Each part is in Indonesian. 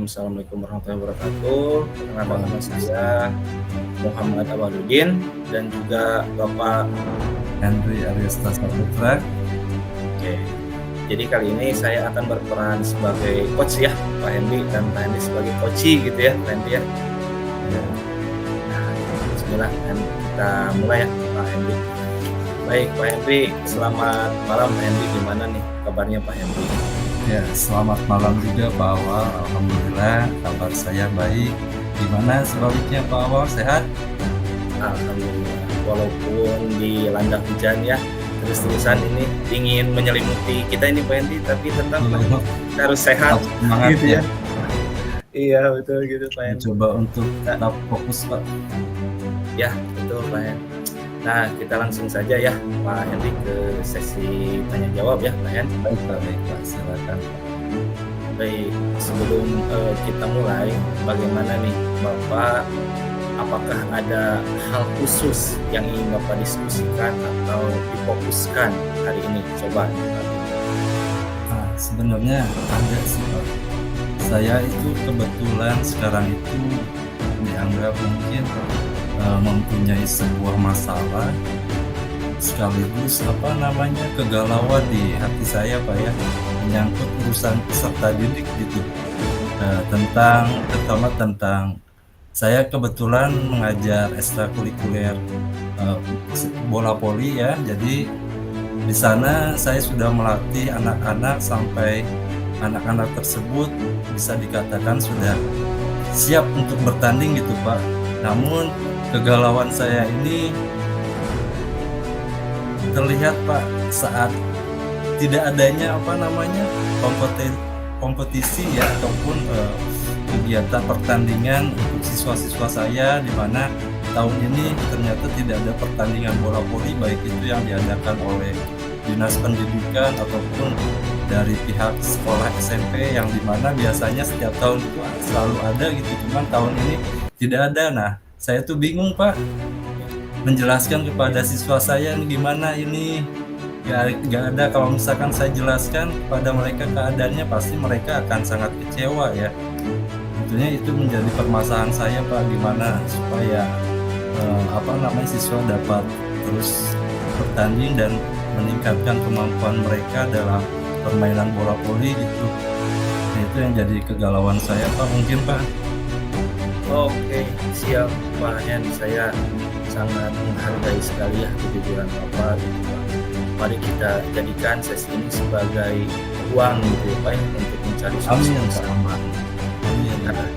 Assalamualaikum warahmatullahi wabarakatuh. Perkenalkan nama saya Muhammad Awaludin dan juga Bapak. Henry Aryasta Saputra. Oke. Jadi kali ini saya akan berperan sebagai coach ya, Pak Henry, dan Pak Henry sebagai coachi gitu ya, Pak Henry ya. Ya, Nah, bismillah, dan kita mulai ya, Pak Henry. Baik, Pak Henry, selamat malam Pak Henry. Gimana nih kabarnya Pak Henry? ya, selamat malam juga Pak Awal. Alhamdulillah kabar saya baik. Gimana sebaliknya Pak Awal, sehat? Alhamdulillah, walaupun dilanda hujan ya, terus-terusan ini dingin menyelimuti kita ini Pak Henry, tapi tetap kita harus sehat Tetap semangat gitu ya. ya. Iya betul gitu Pak Henry. Mencoba untuk tetap fokus Pak. Ya betul Pak Henry. Nah kita langsung saja ya Pak Henry ke sesi tanya jawab ya Pak Henry. Baik Pak, silakan. Baik, sebelum kita mulai, bagaimana nih Bapak? Apakah ada hal khusus yang ingin Bapak diskusikan atau difokuskan hari ini? Coba. Nah, sebenarnya ada sih Pak. Saya itu kebetulan sekarang itu dianggap mungkin mempunyai sebuah masalah sekaligus kegalauan di hati saya Pak ya, menyangkut urusan peserta didik gitu. Terutama tentang saya kebetulan mengajar ekstrakurikuler bola voli ya. Jadi di sana saya sudah melatih anak-anak sampai anak-anak tersebut bisa dikatakan sudah siap untuk bertanding gitu Pak. Namun kegalauan saya ini terlihat Pak saat tidak adanya kompetisi ya ataupun kegiatan pertandingan untuk siswa-siswa saya, di mana tahun ini ternyata tidak ada pertandingan bola voli baik itu yang diadakan oleh Dinas Pendidikan ataupun dari pihak sekolah SMP, yang dimana biasanya setiap tahun itu selalu ada gitu, cuman tahun ini tidak ada. Nah, saya tuh bingung Pak menjelaskan kepada siswa saya gimana ini. Gak ada, kalau misalkan saya jelaskan kepada mereka keadaannya pasti mereka akan sangat kecewa ya. Tentunya itu menjadi permasalahan saya Pak, gimana supaya siswa dapat terus bertanding dan meningkatkan kemampuan mereka dalam permainan bola voli gitu. Nah, itu yang jadi kegalauan saya Pak, mungkin Pak. Oke, siap Pak Henry. Saya sangat menghargai sekali ya kejujuran Bapak gitu Pak. Mari kita jadikan sesi ini sebagai ruang gitu ya Pak ya, untuk mencari solusi bersama. Nah,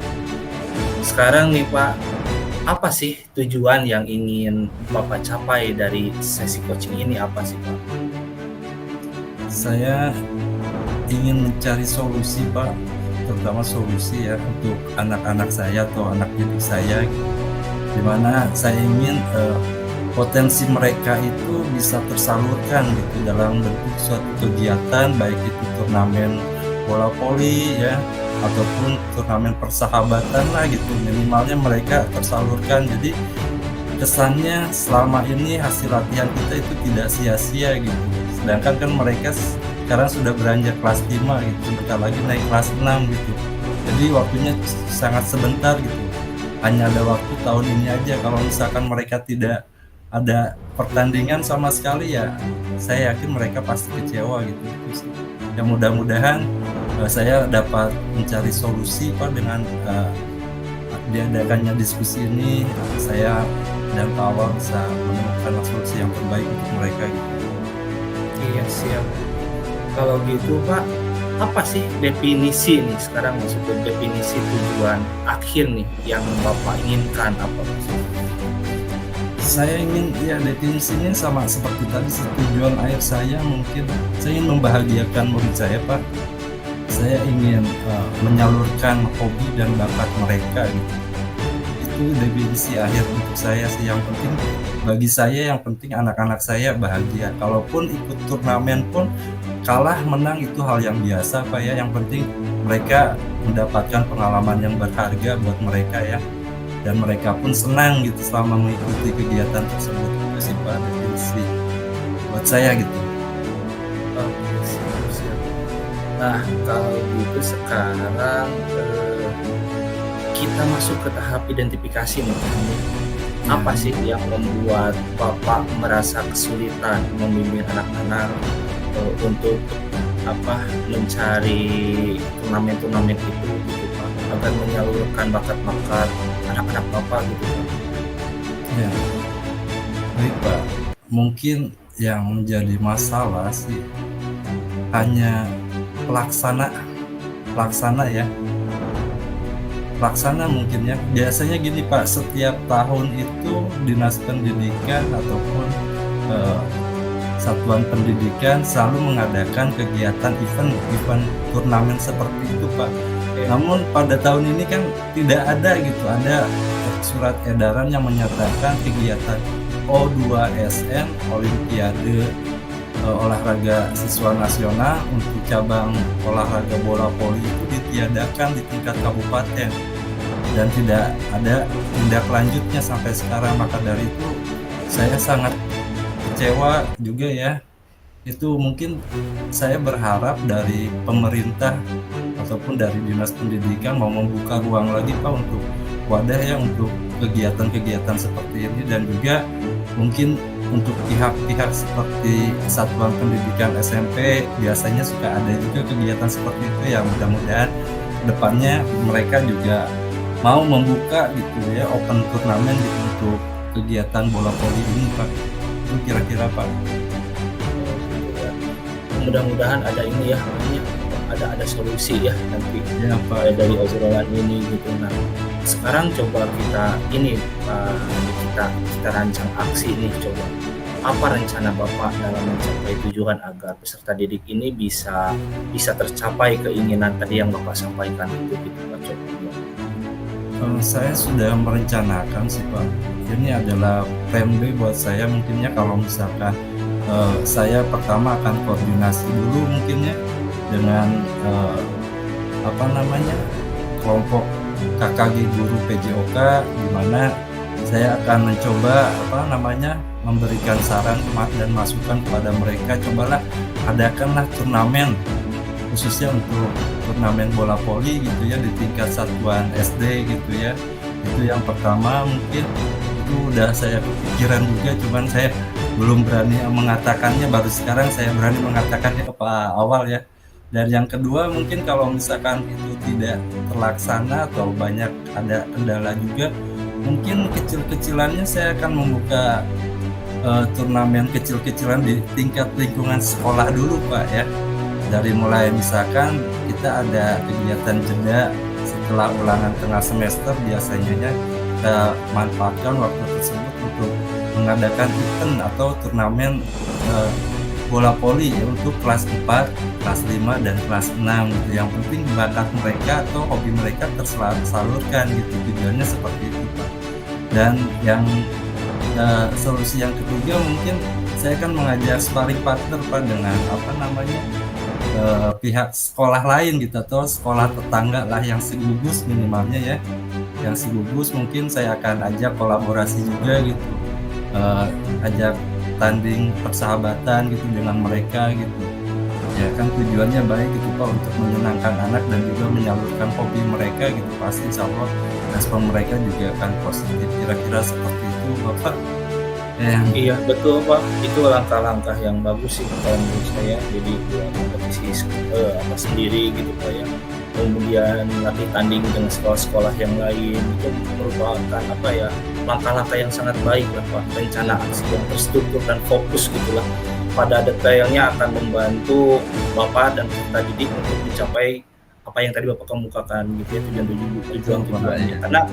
sekarang nih Pak, apa sih tujuan yang ingin Bapak capai dari sesi coaching ini, apa sih Pak? Saya ingin mencari solusi Pak, terutama solusi ya untuk anak-anak saya atau anak didik saya, dimana saya ingin potensi mereka itu bisa tersalurkan gitu dalam bentuk suatu kegiatan, baik itu turnamen bola voli ya ataupun turnamen persahabatan lah gitu, minimalnya mereka tersalurkan. Jadi kesannya selama ini hasil latihan kita itu tidak sia-sia gitu, sedangkan kan mereka sekarang sudah beranjak kelas 5 gitu, bentar lagi naik kelas 6 gitu, jadi waktunya sangat sebentar gitu, hanya ada waktu tahun ini aja. Kalau misalkan mereka tidak ada pertandingan sama sekali ya, saya yakin mereka pasti kecewa gitu. Ya mudah-mudahan saya dapat mencari solusi Pak dengan diadakannya diskusi ini. Saya dan Pak Awal bisa menemukan solusi yang terbaik untuk mereka gitu. Iya siap. Kalau gitu Pak, apa sih definisi nih sekarang, maksudnya definisi tujuan akhir nih yang Bapak inginkan apa maksudnya? Saya ingin ya definisinya sama seperti tadi, tujuan akhir saya mungkin saya ingin membahagiakan murid saya Pak. Saya ingin menyalurkan hobi dan bakat mereka gitu. Itu definisi akhir untuk saya sih. Yang penting bagi saya, yang penting anak-anak saya bahagia. Kalaupun ikut turnamen pun kalah menang itu hal yang biasa Pak ya. Yang penting mereka mendapatkan pengalaman yang berharga buat mereka ya, dan mereka pun senang gitu selama mengikuti kegiatan tersebut. Itu sih Pak definisi buat saya gitu. Oke, siap. Nah, kalau gitu sekarang kita masuk ke tahap identifikasi nih. Ya. Apa sih yang membuat Bapak merasa kesulitan membimbing anak-anak untuk mencari turnamen-turnamen itu gitu Pak, agar menyalurkan bakat-bakat anak-anak Bapak gitu Pak? Ya, baik Pak. Mungkin yang menjadi masalah sih hanya pelaksana ya. Pelaksana mungkin ya. Biasanya gini Pak, setiap tahun itu Dinas Pendidikan ataupun satuan pendidikan selalu mengadakan kegiatan event turnamen seperti itu Pak. Namun pada tahun ini kan tidak ada gitu, ada surat edaran yang menyatakan kegiatan O2SN Olimpiade olahraga siswa nasional untuk cabang olahraga bola voli itu ditiadakan di tingkat kabupaten dan tidak ada tindak lanjutnya sampai sekarang. Maka dari itu saya sangat kecewa juga ya. Itu mungkin saya berharap dari pemerintah ataupun dari Dinas Pendidikan mau membuka ruang lagi Pak untuk wadah ya untuk kegiatan-kegiatan seperti ini, dan juga mungkin untuk pihak-pihak seperti Satuan Pendidikan SMP biasanya suka ada juga kegiatan seperti itu ya. Mudah-mudahan depannya mereka juga mau membuka gitu ya open turnamen gitu untuk kegiatan bola voli ini Pak. Itu kira-kira Pak. Mudah-mudahan ada ini ya, ada solusi ya nanti Ya Pak. dari obrolan ini gitu. Nah, sekarang coba kita ini kita rancang aksi nih, coba apa rencana Bapak dalam mencapai tujuan agar peserta didik ini bisa tercapai keinginan tadi yang Bapak sampaikan itu gitu Pak, coba. Saya sudah merencanakan sih Pak. Ini adalah plan B buat saya mungkinnya kalau misalkan saya pertama akan koordinasi dulu mungkinnya dengan kelompok KKG Guru PJOK, di mana saya akan mencoba memberikan saran dan masukan kepada mereka. Cobalah adakanlah turnamen khususnya untuk turnamen bola voli gitu ya di tingkat satuan SD gitu ya. Itu yang pertama, mungkin itu udah saya kepikiran juga, cuman saya belum berani mengatakannya, baru sekarang saya berani mengatakannya ke awal ya. Dan yang kedua, mungkin kalau misalkan itu tidak terlaksana atau banyak ada kendala juga, mungkin kecil-kecilannya saya akan membuka turnamen kecil-kecilan di tingkat lingkungan sekolah dulu Pak ya. Dari mulai misalkan kita ada kegiatan jeda setelah ulangan tengah semester, biasanya kita manfaatkan waktu tersebut untuk mengadakan event atau turnamen bola voli ya, untuk kelas 4, kelas 5, dan kelas 6 gitu. Yang penting bakat mereka atau hobi mereka tersalurkan gitu, tujuannya seperti itu Pak. Dan yang solusi yang ketiga, mungkin saya akan mengajak sparring partner Pak dengan pihak sekolah lain gitu, atau sekolah tetangga lah yang segugus minimalnya ya. Yang segugus mungkin saya akan ajak kolaborasi juga gitu, ajak tanding persahabatan gitu dengan mereka gitu ya, kan tujuannya baik gitu Pak, untuk menyenangkan anak dan juga menyalurkan hobi mereka gitu. Pasti insya Allah respon mereka juga akan positif. Kira-kira seperti itu Bapak. Iya betul Pak, itu langkah-langkah yang bagus sih kalau menurut saya. Jadi buat kompetisi sendiri gitu Pak ya, kemudian latih tanding dengan sekolah-sekolah yang lain, itu merupakan langkah-langkah yang sangat baik lah Pak. Rencana aksi yang terstruktur dan fokus gitulah pada detailnya akan membantu Bapak dan peserta didik untuk mencapai apa yang tadi Bapak kemukakan gitu ya, tujuan-tujuannya. Karena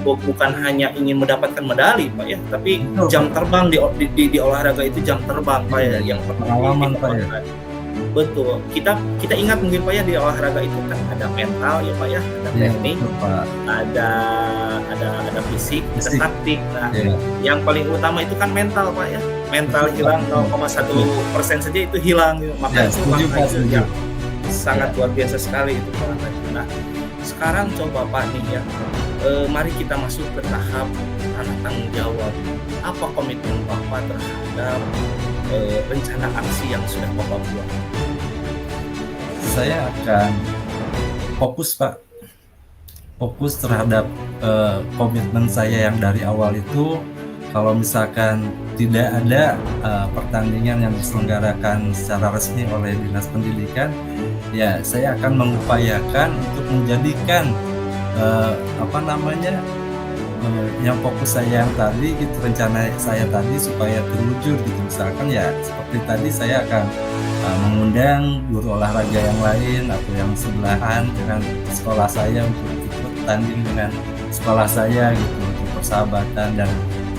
bukan hanya ingin mendapatkan medali Pak ya, tapi jam terbang di olahraga itu jam terbang Pak ya, yang pengalaman Pak ya. Betul. Kita ingat mungkin Pak ya, di olahraga itu kan ada mental ya Pak ya, ada teknik, ada fisik, ada taktik. Nah, yang paling utama itu kan mental Pak ya. Mental hilang 0,1% saja itu hilang. Maka itu yang sangat luar biasa sekali itu Pak. Nah, sekarang coba Pak nih ya, mari kita masuk ke tahap anak tanggung jawab. Apa komitmen Bapak terhadap rencana aksi yang sudah Bapak buat? Saya akan fokus Pak fokus terhadap komitmen saya yang dari awal itu. Kalau misalkan tidak ada pertandingan yang diselenggarakan secara resmi oleh Dinas Pendidikan, ya saya akan mengupayakan untuk menjadikan yang fokus saya yang tadi gitu, rencana saya tadi supaya terwujud gitu. Misalkan ya seperti tadi saya akan mengundang guru olahraga yang lain atau yang sebelahan dengan sekolah saya untuk ikut tanding dengan sekolah saya gitu, untuk persahabatan. Dan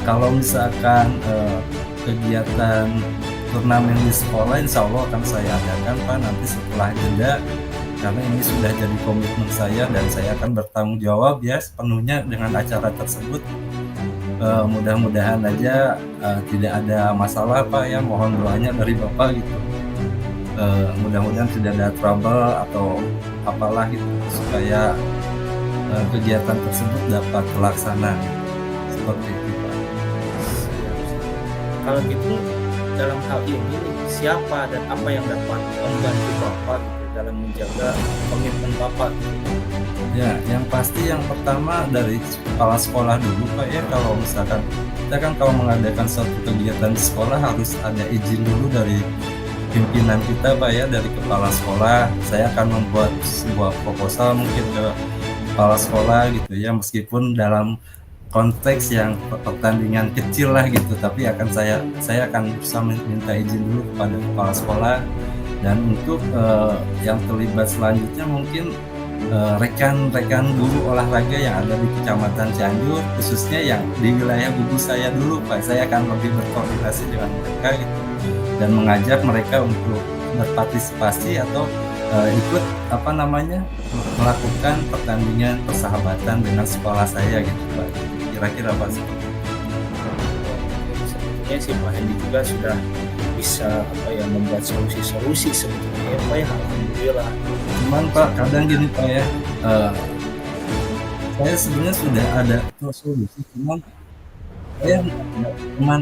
kalau misalkan kegiatan turnamen di sekolah, insya Allah akan saya adakan Pak nanti setelah jeda, karena ini sudah jadi komitmen saya dan saya akan bertanggung jawab ya sepenuhnya dengan acara tersebut. Mudah-mudahan aja tidak ada masalah Pak ya, mohon doanya dari Bapak gitu. Mudah-mudahan tidak ada trouble atau apalah gitu, supaya kegiatan tersebut dapat terlaksana seperti itu Pak. Kalau gitu dalam hal ini siapa dan apa yang dapat membantu Bapak gitu, dalam menjaga komitmen Bapak? Ya, yang pasti yang pertama dari kepala sekolah dulu Pak ya. Kalau misalkan kita kan kalau mengadakan suatu kegiatan di sekolah harus ada izin dulu dari pimpinan kita Pak ya, dari kepala sekolah. Saya akan membuat sebuah proposal mungkin ke kepala sekolah gitu ya, meskipun dalam konteks yang pertandingan kecil lah gitu, tapi saya akan bisa minta izin dulu kepada kepala sekolah. Dan untuk yang terlibat selanjutnya mungkin rekan-rekan guru olahraga yang ada di Kecamatan Cianjur, khususnya yang di wilayah gugus saya dulu Pak. Saya akan lebih berkoordinasi dengan mereka gitu, dan mengajak mereka untuk berpartisipasi atau ikut melakukan pertandingan persahabatan dengan sekolah saya gitu Pak. Kira-kira Pak seperti itu. Sebetulnya sih Pak Hendy juga sudah bisa membuat solusi-solusi sebetulnya ya Pak ya, alhamdulillah. Cuman Pak kadang gini Pak ya, saya sebenarnya sudah ada solusi, cuman saya cuman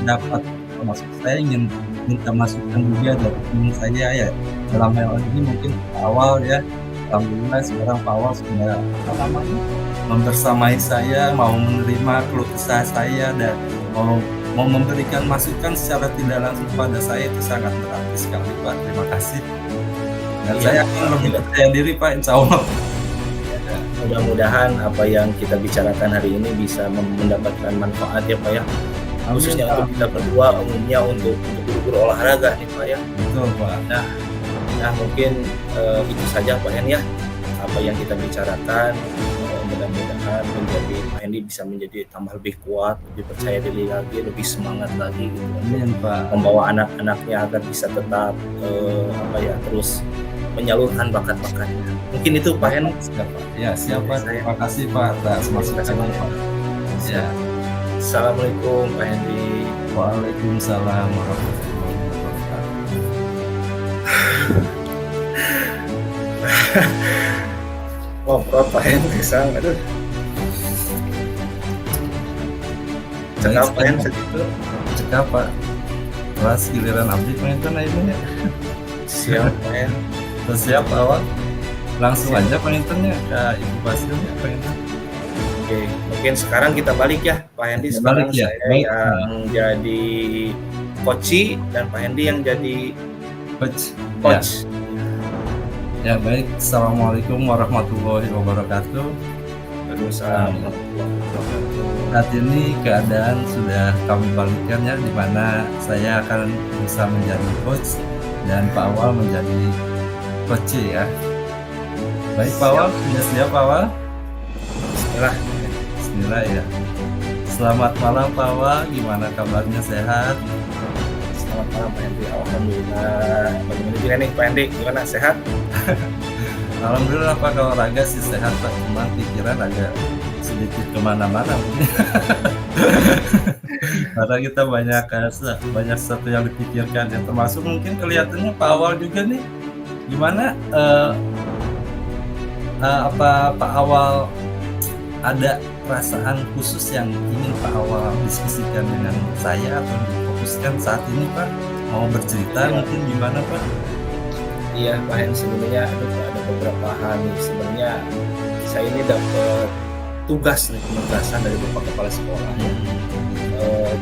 dapat masuk, saya ingin minta masukan juga dari teman saya ya. Dalam hal ini mungkin awal ya, alhamdulillah sekarang Pak Awal sudah membersamai saya, mau menerima keluh kesah saya dan mau memberikan masukan secara tidak langsung kepada saya. Itu sangat berarti sekali Pak, terima kasih. Dan saya akan lebih percaya diri Pak, insya Allah. Mudah-mudahan apa yang kita bicarakan hari ini bisa mendapatkan manfaat ya Pak ya, khususnya untuk kita berdua, umumnya untuk guru-guru olahraga nih Pak ya. Betul Pak. Nah mungkin itu saja Pak Hen ya, apa yang kita bicarakan. Mudah-mudahan menjadi Pak Hendy bisa menjadi tambah lebih kuat, lebih percaya diri lagi, lebih semangat lagi gitu. Amin Pak. Membawa anak-anaknya agar bisa tetap terus menyalurkan bakat-bakatnya. Mungkin itu Pak Hen. Siapa? Terima kasih Pak atas masukannya Pak. Ya. Assalamualaikum Pak Hendy. Waalaikumsalam warahmatullahi wabarakatuh. Ngobrol Pak Hendy sang, aduh. Cekap Pak Hendy segitu. Cekap Pak. Kelas giliran abdi pengen ini ya. Siap Pak Hendy. Terus siap awal. Langsung aja pengennya ke Ibu Basilnya pengen. Oke, mungkin sekarang kita balik ya Pak Hendy. Sekarang ya. Saya yang jadi coach dan Pak Hendy yang jadi coach. Ya baik, Assalamualaikum warahmatullahi wabarakatuh. Waalaikumsalam. Saat ini keadaan sudah kami balikkan ya, di mana saya akan bisa menjadi coach dan Pak Awal menjadi coach ya. Baik Pak Awal, sudah siap Pak Awal? Bismillah ya. Selamat malam Pak Awal, gimana kabarnya, sehat? Selamat malam Pak Hendy, alhamdulillah. Bagaimana juga nih Pak Hendy, gimana, sehat? Alhamdulillah Pak, kalau raga sih sehat Pak, cuma pikiran agak sedikit kemana-mana. Karena kita banyak sesuatu yang dipikirkan, yang termasuk mungkin kelihatannya Pak Awal juga nih. Gimana apa Pak Awal ada perasaan khusus yang ingin Pak Awal diskusikan dengan saya atau difokuskan saat ini Pak? Mau bercerita mungkin gimana Pak? Iya, Pak Hen, sebenarnya ada beberapa hal nih. Sebenarnya saya ini dapat tugas nih, penugasan dari Bapak Kepala Sekolah ya.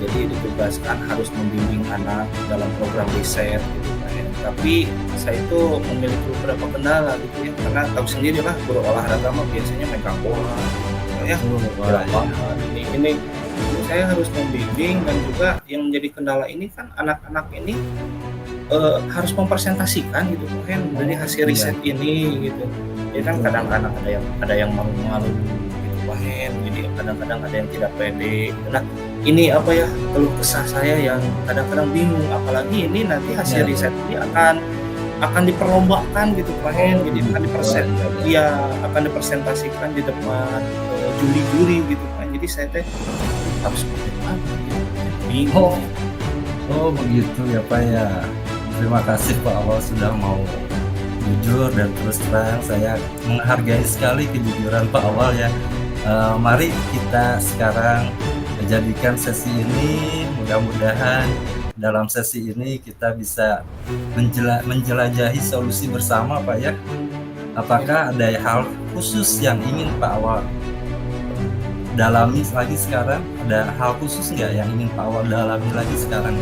Jadi ditugaskan harus membimbing anak dalam program riset gitu Pak Hen. Tapi saya itu memiliki beberapa kendala gitu ya, karena tahu sendiri lah guru olahraga mah biasanya megang bola gitu ya, di Wah, ya. lapangan. Ini saya harus membimbing, dan juga yang menjadi kendala ini kan anak-anak ini harus mempresentasikan gitu Pak Hen dari hasil Iya, riset ini gitu. Ya kan betul. kadang-kadang ada yang malu-malu gitu Pak Hen, jadi kadang-kadang ada yang tidak pede. Nah, ini apa ya, keluh kesah saya yang kadang-kadang bingung, apalagi ini nanti hasil Iya, iya. riset ini akan diperlombakan gitu Pak Oh, Hen. Jadi akan begitu. Wah, iya, iya. iya, akan dipresentasikan di depan juri-juri gitu Pak. Jadi saya teh harus bagaimana gitu, Oh, bingung. oh begitu ya Pak ya. Terima kasih Pak Awal sudah mau jujur dan terus terang. Saya menghargai sekali kejujuran Pak Awal ya. Mari kita sekarang jadikan sesi ini, mudah-mudahan dalam sesi ini kita bisa menjelajahi solusi bersama Pak ya. Apakah ada hal khusus yang ingin Pak Awal dalami lagi sekarang? Ada hal khusus nggak yang ingin Pak Awal dalami lagi sekarang?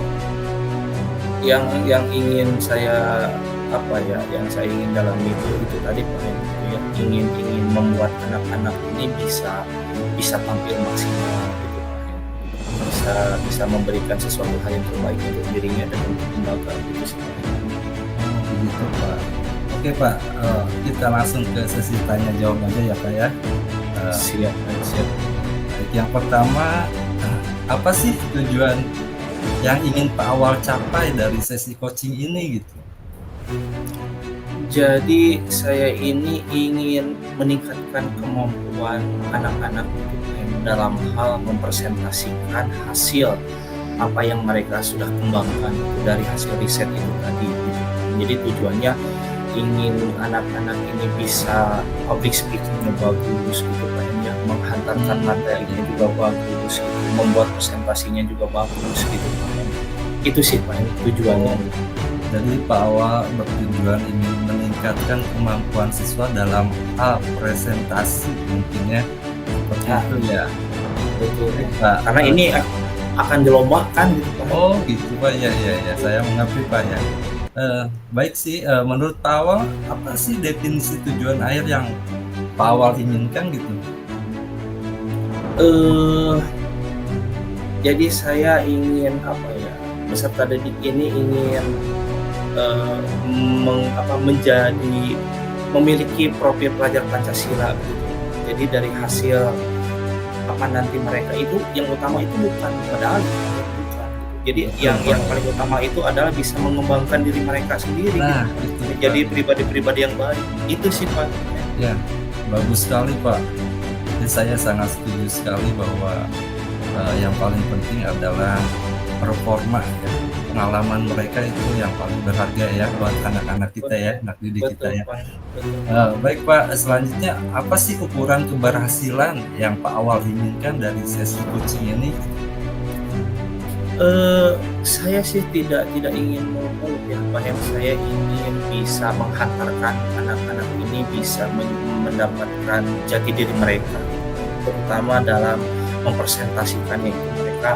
Yang ingin saya yang saya ingin dalam itu tadi Pak Hen, gitu ya, ingin membuat anak-anak ini bisa tampil maksimal gitu Pak Hen, bisa memberikan sesuatu hal yang terbaik untuk dirinya dan untuk lembaga gitu sih Pak Hen. Oh, begitu Pak. Oke Pak, kita langsung ke sesi tanya jawab aja ya Pak ya. Siap siap. Baik, yang pertama, apa sih tujuan yang ingin Pak Awal capai dari sesi coaching ini gitu? Jadi saya ini ingin meningkatkan kemampuan anak-anak gitu Pak Hen, dalam hal mempresentasikan hasil apa yang mereka sudah kembangkan itu dari hasil riset itu tadi gitu. Jadi tujuannya ingin anak-anak ini bisa public speaking-nya bagus gitu Pak Hen ya, menghantarkan materinya juga bagus gitu, membuat presentasinya juga bagus gitu Pak Hen. Itu sih Pak Hen tujuannya. Jadi Pak Awal bertujuan ingin meningkatkan kemampuan siswa dalam hal presentasi mungkin ya, seperti Nah, itu ya. betul. Baik, Pak. Karena ini akan dilombakan gitu Pak Hen. Oh gitu Pak, ya ya ya, saya mengerti Pak ya. Baik sih, menurut Pak Awal apa sih definisi tujuan akhir yang Pak Awal inginkan gitu? Jadi saya ingin peserta didik ini ingin memiliki profil pelajar Pancasila gitu. Jadi dari hasil nanti mereka itu yang utama itu bukan medali, bukan. Jadi Betul, yang Pak. paling utama itu adalah bisa mengembangkan diri mereka sendiri Nah, gitu. itu Menjadi Pak. pribadi-pribadi yang baik. Itu sih Pak. Ya, bagus sekali Pak. Jadi saya sangat setuju sekali bahwa yang paling penting adalah performa ya. Pengalaman mereka itu yang paling berharga ya buat anak-anak kita ya, anak didik kita Betul ya. Pak. Betul. Baik Pak, selanjutnya apa sih ukuran keberhasilan yang Pak Awal inginkan dari sesi coaching ini? Saya sih tidak ingin muluk-muluk ya Pak Hen. Saya ingin bisa menghantarkan anak-anak ini bisa mendapatkan jati diri mereka, terutama dalam mempresentasikannya itu. Mereka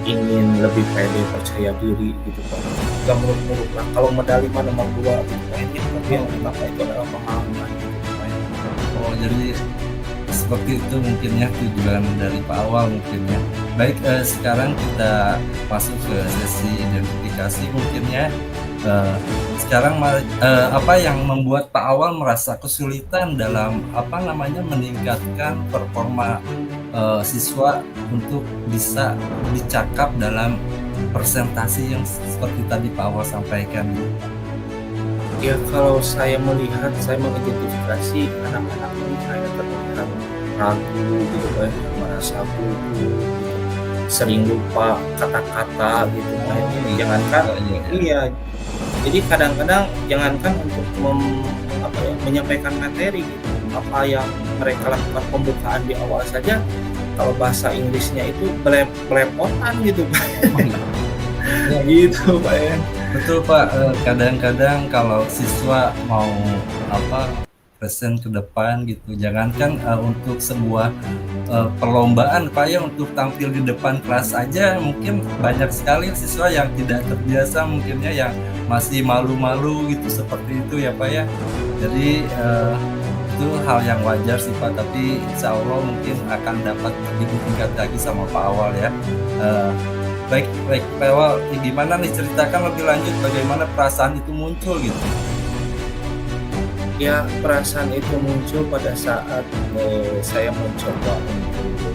ingin lebih pede, percaya diri gitu Pak. Gak muluk-muluk lah. Kalau medali mah nomor 2 gitu Pak Hen, tapi yang utama itu adalah pengalaman gitu Pak Hen. Oh, jadi seperti itu mungkin ya tujuan dari Pak Awal mungkin ya. Baik, sekarang kita masuk ke sesi identifikasi mungkin ya. Sekarang apa yang membuat Pak Awal merasa kesulitan dalam meningkatkan performa siswa untuk bisa dicakap dalam presentasi yang seperti tadi Pak Awal sampaikan? Ya kalau saya mengidentifikasi anak-anak ini kayak terlihat ragu gitu Pak, merasa gugup gitu, sering lupa kata-kata gitu Pak. Jangankan iya, jadi kadang-kadang jangankan untuk menyampaikan materi gitu, apa yang mereka lakukan pembukaan di awal saja, kalau bahasa Inggrisnya itu belepotan gitu Pak. Gitu Pak ya. Betul Pak, kadang-kadang kalau siswa mau present ke depan gitu, jangankan untuk sebuah perlombaan Pak ya, untuk tampil di depan kelas aja mungkin banyak sekali siswa yang tidak terbiasa mungkinnya, yang masih malu-malu gitu, seperti itu ya Pak ya. Jadi itu hal yang wajar sih Pak, tapi insya Allah mungkin akan dapat lebih ditingkat lagi sama Pak Awal ya. Eh, baik baik Pak Awal, gimana nih, ceritakan lebih lanjut bagaimana perasaan itu muncul gitu. Ya, perasaan itu muncul pada saat saya mencoba untuk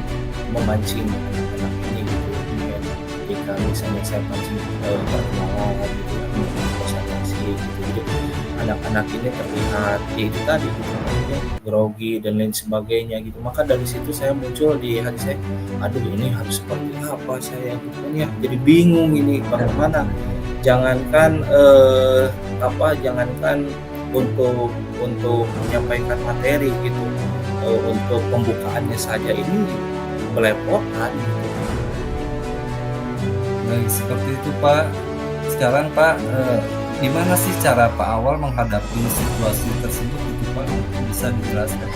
memancing anak-anak ini gitu. Ya, ketika misalnya saya pancing perkenalan gitu ya, untuk presentasi gitu. Jadi anak-anak ini terlihat ya itu tadi gitu, ya, grogi dan lain sebagainya gitu. Maka dari situ saya muncul di hati saya, aduh ini harus seperti apa saya gitu kan ya. Jadi bingung ini bagaimana. Jangankan jangankan untuk menyampaikan materi gitu, untuk pembukaannya saja ini belepotan gitu. Baik, seperti itu Pak. Sekarang Pak, gimana sih cara Pak Awal menghadapi situasi tersebut itu Pak? Mungkin bisa dijelaskan.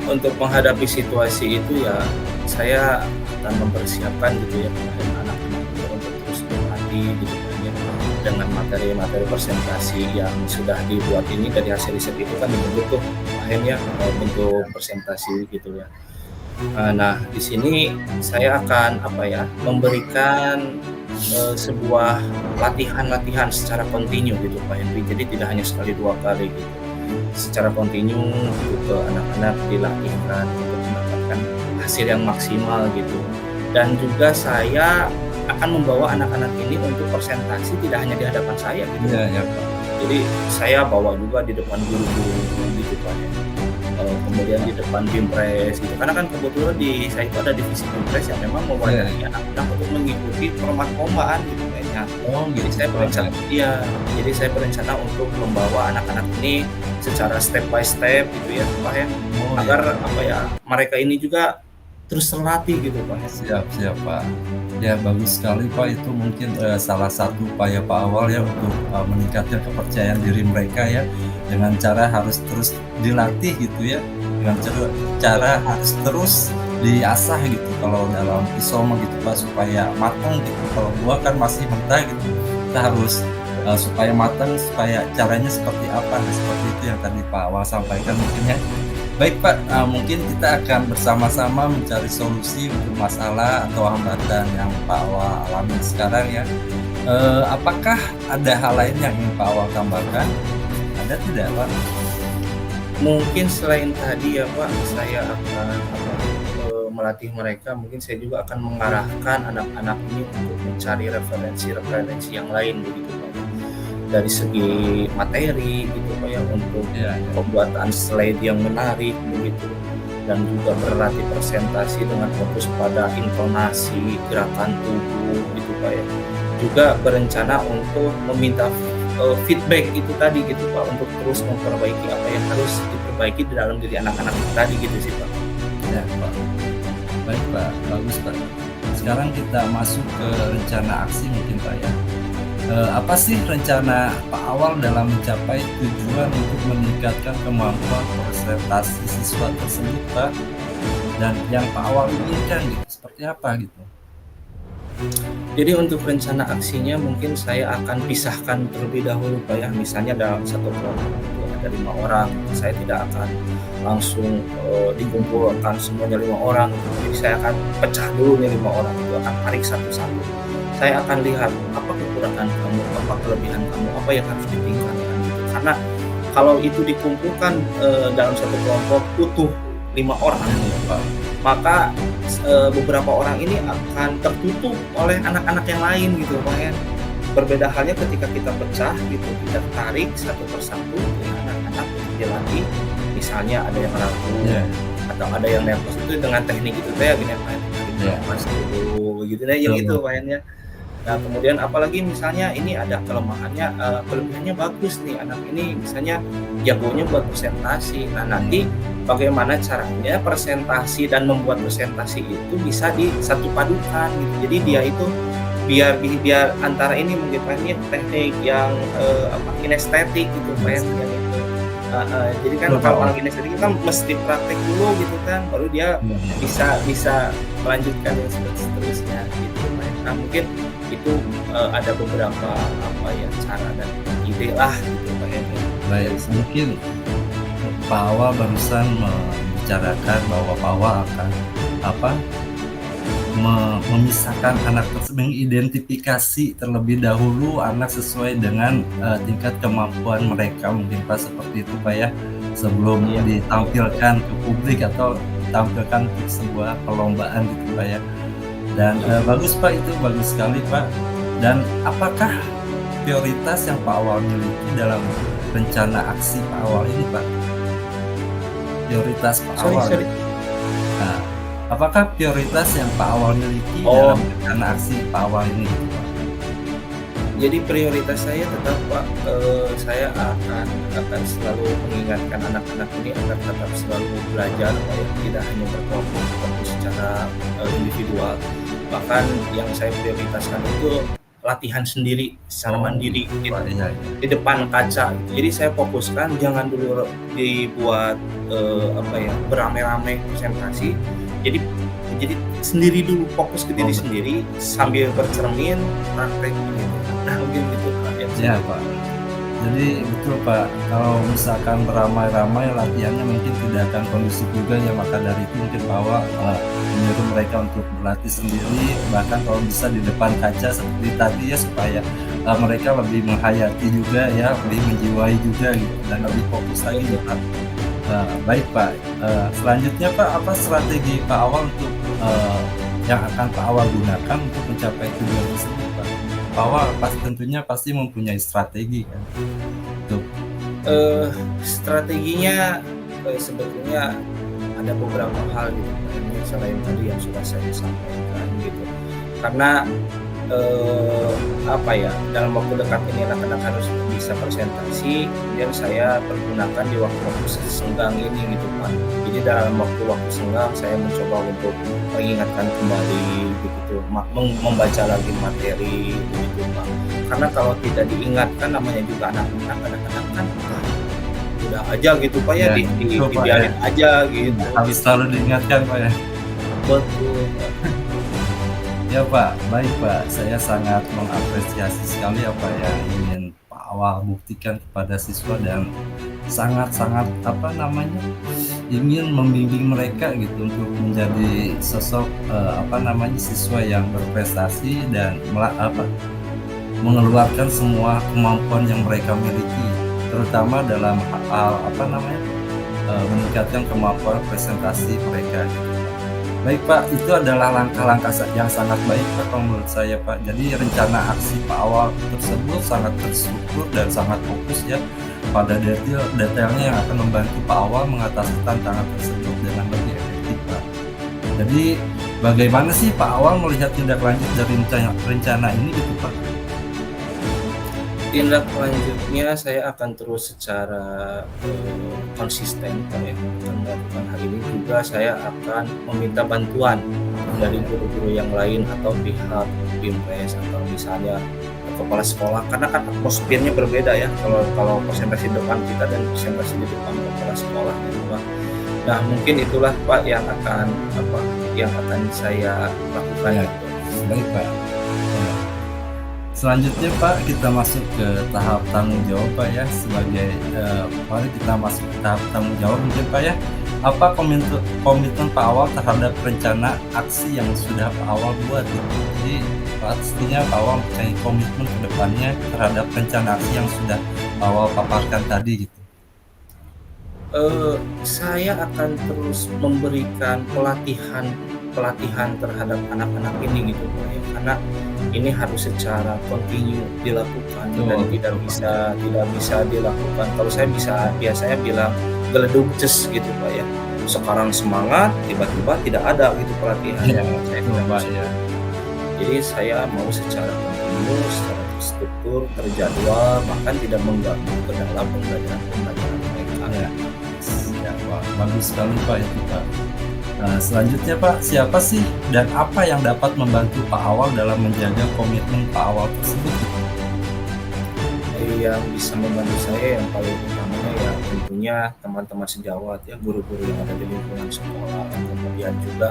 Untuk menghadapi situasi itu ya saya akan mempersiapkan gitu ya anak-anak itu untuk terus berlatih gitu kan ya, dengan materi-materi presentasi yang sudah dibuat ini. Dari hasil riset itu kan dibentuk tuh akhirnya bentuk presentasi gitu ya. Nah, di sini saya akan memberikan sebuah latihan-latihan secara kontinu gitu Pak Henry. Jadi tidak hanya sekali dua kali gitu. Secara kontinu gitu ke anak-anak dilatihkan untuk mendapatkan hasil yang maksimal gitu. Dan juga saya akan membawa anak-anak ini untuk presentasi tidak hanya di hadapan saya gitu. Iya, ya Pak. Jadi saya bawa juga di depan guru-guru gitu Pak ya. Kemudian di depan Bimpres gitu. Karena kan kebetulan di saya itu ada divisi Bimpres yang memang mewadahi anak-anak untuk mengikuti permakombaan gitu kayaknya. Oh Jadi gitu saya Pak. berencana, iya, jadi saya berencana untuk membawa anak-anak ini secara step by step gitu ya Pak ya. Oh, Agar mereka ini juga terus terlatih gitu Pak ya. siap Pak. Ya bagus sekali Pak, itu mungkin salah satu upaya Pak Awal ya untuk meningkatkan kepercayaan diri mereka ya, dengan cara harus terus dilatih gitu ya, dengan cara harus terus diasah gitu kalau dalam pisau gitu Pak, supaya matang gitu. Kalau buah kan masih mentah gitu, kita harus supaya matang, supaya caranya seperti apa, seperti itu yang tadi Pak Awal sampaikan mungkin ya. Baik Pak, mungkin kita akan bersama-sama mencari solusi untuk masalah atau hambatan yang Pak Awal alami sekarang ya. Apakah ada hal lain yang ingin Pak Awal tambahkan? Ada tidak Pak? Mungkin selain tadi ya Pak, saya akan melatih mereka. Mungkin saya juga akan mengarahkan anak-anak ini untuk mencari referensi yang lain begitu Pak. Dari segi materi gitu Pak ya, untuk pembuatan slide yang menarik begitu, dan juga berlatih presentasi dengan fokus pada intonasi, gerakan tubuh gitu Pak ya. Juga berencana untuk meminta feedback itu tadi gitu Pak, untuk terus memperbaiki apa yang harus diperbaiki di dalam diri anak-anak itu tadi gitu sih Pak. Ya Pak. Baik Pak, bagus Pak. Sekarang kita masuk ke rencana aksi mungkin Pak ya. Apa sih rencana Pak Awal dalam mencapai tujuan untuk meningkatkan kemampuan presentasi siswa tersebut Pak? Dan yang Pak Awal inginkan gitu, seperti apa gitu? Jadi untuk rencana aksinya mungkin saya akan pisahkan terlebih dahulu Pak ya. Misalnya dalam satu kelompok itu ada 5 orang, saya tidak akan langsung dikumpulkan semuanya 5 orang. Jadi saya akan pecah dulu nih 5 orang itu, akan tarik satu-satu. Saya akan lihat apa kekurangan kamu, apa kelebihan kamu, apa yang harus ditingkatkan gitu. Karena kalau itu dikumpulkan dalam satu kelompok utuh 5 orang ya Pak, maka beberapa orang ini akan tertutup oleh anak-anak yang lain gitu Pak ya. Berbeda halnya ketika kita pecah gitu, kita tarik satu persatu ya, anak-anak dilatih. Misalnya ada yang ragu atau ada yang nervous, itu dengan teknik itu kayak gini Pak, tarik dulu gitu deh, yang itu Pak ya. Nah kemudian apalagi misalnya ini ada kelemahannya, kelebihannya bagus nih anak ini, misalnya jagonya buat presentasi. Nah nanti bagaimana caranya presentasi dan membuat presentasi itu bisa disatu padukan gitu. Jadi dia itu biar antara ini mungkin Pak, ini teknik yang, kinestetik gitu Pak ya, yang itu. Heeh, jadi kan Betul, Pak, kalau wah. orang kinestetik kan mesti praktek dulu gitu kan, baru dia Iya, iya. bisa bisa melanjutkan yang seterusnya gitu Pak ya. Nah mungkin itu, ada beberapa cara dan ide lah gitu Pak ya, Baik, dari saya. mungkin Pak Awal barusan membicarakan bahwa Pak Awal akan apa, memisahkan anak tersebut, mengidentifikasi terlebih dahulu anak sesuai dengan, tingkat kemampuan mereka mungkin Pak, seperti itu Pak ya, sebelum Iya, betul. ditampilkan ke publik atau ditampilkan untuk sebuah perlombaan gitu Pak ya. Dan, Iya. bagus Pak, itu bagus sekali Pak. Dan apakah prioritas yang Pak Awal miliki dalam rencana aksi Pak Awal ini Pak? Prioritas Pak Sorry Awal sorry. gitu. Nah, apakah prioritas yang Pak Awal miliki dalam Oh, rencana aksi Pak Awal ini gitu Pak? jadi prioritas saya tetap Pak, saya akan selalu mengingatkan anak-anak ini agar tetap selalu belajar Pak ya, tidak hanya berkelompok tapi secara, individual. Bahkan yang saya prioritaskan itu latihan sendiri secara Oh mandiri gitu gitu, Pak, iya, iya. di depan kaca gitu. Jadi saya fokuskan jangan dulu dibuat, beramai-ramai presentasi. Jadi jadi sendiri dulu, fokus ke Oh diri betul. sendiri sambil bercermin, praktek gitu. Nah mungkin gitu Kak yang Iya saya Pak. Jadi betul Pak, kalau misalkan beramai-ramai latihannya mungkin tidak akan kondusif juga ya, maka dari itu mungkin Pak Awal, menyuruh mereka untuk berlatih sendiri, bahkan kalau bisa di depan kaca seperti tadi ya, supaya, mereka lebih menghayati juga ya, lebih menjiwai juga gitu, dan lebih fokus lagi nih betul. Pak. Baik Pak, selanjutnya Pak, apa strategi Pak Awal untuk, yang akan Pak Awal gunakan untuk mencapai tujuan tersebut Pak? Pak Awal tentunya pasti mempunyai strategi kan? Untuk Eee, Strateginya, sebetulnya ada beberapa hal gitu Kak, ini selain tadi yang sudah saya sampaikan gitu. Karena, dalam waktu dekat ini anak-anak harus bisa presentasi, kemudian saya pergunakan di waktu-waktu senggang ini gitu Pak. Jadi dalam waktu-waktu senggang saya mencoba untuk mengingatkan kembali begitu, membaca lagi materi begitu Pak. Karena kalau tidak diingatkan namanya juga anak-anak, kadang-kadang kan, udah aja gitu Pak ya, ya betul Pak ya, dibiarin aja iya, gitu, harus gitu. selalu diingatkan Pak ya. Betul Pak. Ya Pak, baik Pak, saya sangat mengapresiasi sekali apa yang ingin Pak Awal buktikan kepada siswa dan sangat-sangat apa namanya, ingin membimbing mereka gitu untuk menjadi sosok, siswa yang berprestasi dan mengeluarkan semua kemampuan yang mereka miliki, terutama dalam hal meningkatkan kemampuan presentasi mereka gitu. Baik Pak, itu adalah langkah-langkah yang sangat baik Pak kalau menurut saya Pak. Jadi rencana aksi Pak Awal tersebut sangat terstruktur dan sangat fokus ya pada detailnya yang akan membantu Pak Awal mengatasi tantangan tersebut dengan lebih efektif Pak. Jadi bagaimana sih Pak Awal melihat tindak lanjut dari rencana ini gitu Pak? Tindak lanjutnya saya akan terus secara, konsisten Pak ya, akan melakukan hal ini. Juga saya akan meminta bantuan dari guru-guru yang lain atau pihak BIMPES atau misalnya kepala sekolah, karena kan atmosfernya berbeda ya kalau kalau presentasi depan kita dan presentasi di depan kepala sekolah gitu Pak. Nah mungkin itulah Pak yang akan saya lakukan Ya, gitu. baik Pak. Ya. Selanjutnya Pak, kita masuk ke tahap tanggung jawab Pak ya, sebagai mari kita masuk ke tahap tanggung jawab mungkin Pak ya. Apa komitmen Pak Awal terhadap rencana aksi yang sudah Pak Awal buat gitu? Jadi pastinya Pak Awal mempunyai komitmen ke depannya terhadap rencana aksi yang sudah Pak Awal paparkan tadi gitu. Saya akan terus memberikan pelatihan pelatihan terhadap anak-anak ini gitu Pak ya, karena ini harus secara kontinu dilakukan dan Betul, tidak betul Pak. bisa tidak bisa dilakukan, kalau saya biasanya bilang geleduk ces gitu Pak ya. Sekarang semangat, tiba-tiba tidak ada gitu pelatihannya, Iya, saya betul tidak Pak bisa. ya. Jadi saya mau secara kontinu, secara terstruktur, terjadwal, bahkan tidak mengganggu ke dalam pembelajaran mereka. Ya, ya, wah, bagus sekali Pak itu Pak. Selanjutnya Pak, siapa sih dan apa yang dapat membantu Pak Awal dalam menjaga komitmen Pak Awal tersebut? Yang bisa membantu saya yang paling utamanya ya tentunya teman-teman sejawat ya, guru-guru yang ada di lingkungan sekolah, kemudian juga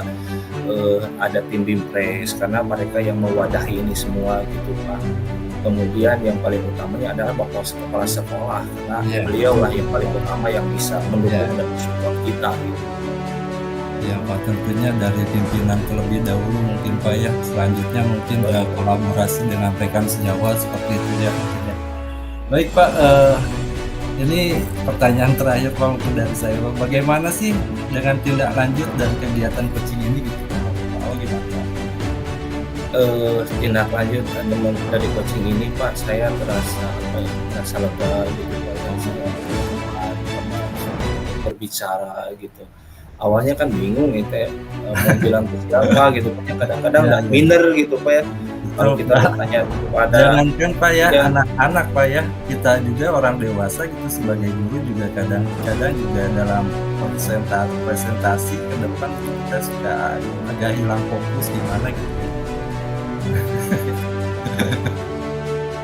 ada tim Bimpres karena mereka yang mewadahi ini semua gitu Pak. Kemudian yang paling utamanya adalah Bapak Kepala Sekolah karena Iya. beliau lah yang paling utama yang bisa mendukung Iya. dan support kita gitu. Ya Pak, tentunya dari pimpinan terlebih dahulu mungkin Pak ya, selanjutnya mungkin kolaborasi dengan rekan sejawat seperti itu ya mungkin ya. Baik Pak, ini pertanyaan terakhir Pak mungkin dari saya Pak, bagaimana sih dengan tindak lanjut dan kegiatan coaching ini gitu Pak? Oh gimana Pak? Tindak lanjut dari coaching ini Pak, saya terasa lega gitu Pak, dan saya berbicara gitu. Awalnya kan bingung gitu ya, mau bilang ke siapa gitu Pak, ya kadang-kadang Ya, nggak minder gitu Pak ya, kalau betul kita Pak. bertanya kepada Jangankan Pak ya, ya anak-anak Pak ya, kita juga orang dewasa gitu sebagai guru juga kadang-kadang juga dalam presentasi ke depan kita suka agak hilang fokus gimana gitu.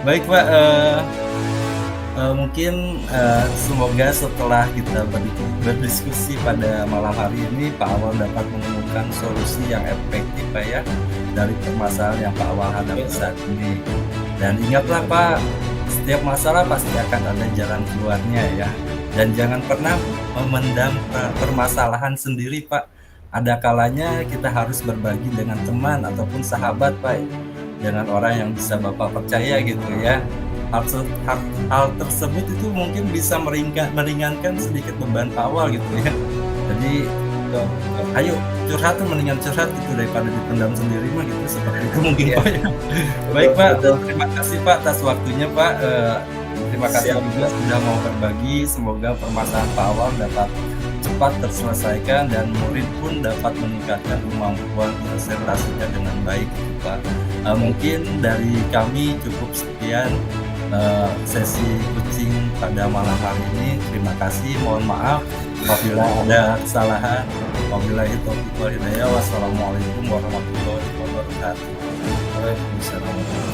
Baik Pak, mungkin semoga setelah kita berdiskusi pada malam hari ini Pak Awal dapat menemukan solusi yang efektif Pak ya dari permasalahan yang Pak Awal hadapi saat ini. Dan ingatlah Pak, setiap masalah pasti akan ada jalan keluarnya ya. Dan jangan pernah memendam permasalahan sendiri Pak. Ada kalanya kita harus berbagi dengan teman ataupun sahabat Pak, dengan orang yang bisa Bapak percaya gitu ya. Hal tersebut itu mungkin bisa meringankan sedikit beban Pak Awal gitu ya. Jadi ayo curhat tuh mendingan curhat gitu daripada dipendam sendiri mah gitu, seperti itu mungkin Pak ya. Baik Pak, terima kasih Pak atas waktunya Pak. Terima kasih juga sudah mau berbagi. Semoga permasalahan Pak Awal dapat cepat terselesaikan dan murid pun dapat meningkatkan kemampuan presentasinya dengan baik gitu Pak. Mungkin dari kami cukup sekian sesi coaching pada malam hari ini. Terima kasih, mohon maaf apabila ada kesalahan. Wabillahi taufiq wal hidayah. Wassalamualaikum warahmatullahi wabarakatuh. Waalaikumsalam.